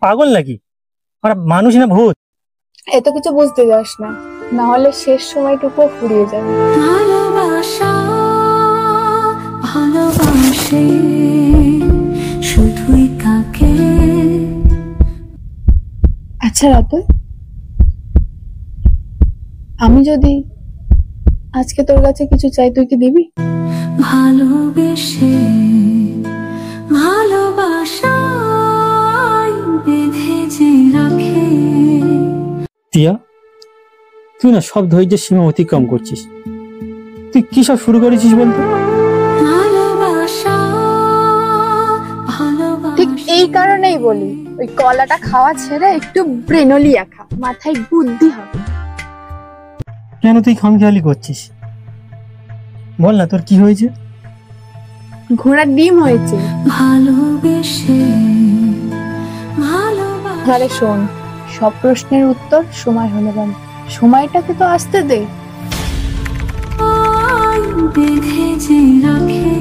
পাগল নাকি? ওরা মানুষ না ভূত? এত কিছু বুঝতে যাস না, না হলে শেষ সময়টুকু ফুরিয়ে যাবে। ভালোবাসা ভালোবাসে শুধুই কাকে। আচ্ছা রাতুল, আমি যদি আজকে তোর কাছে কিছু চাই, তুই কি দিবি? ভালোবেসে ভালোবাসায় বেঁধে যে রাখে। টিয়া, তুই না সব ধৈর্যের সীমা অতিক্রম করছিস। তুই কি সব শুরু করেছিস বলতো? ভালোবাসা ঠিক এই কারণেই বলি, ওই কলাটা খাওয়া ছেড়ে একটু ব্রেনলিয়া খা, মাথায় বুদ্ধি হবে। কেন তুই খামখেয়ালি করছিস? বল না তোর কি হয়েছে? ঘোড়ার ডিম হয়েছে। ভালোবেসে ভালোবাসা। আরে শোন, সব প্রশ্নের উত্তর সময় হলে বল, সময়টাকে তো আসতে দে। বেঁধে যে রাখে।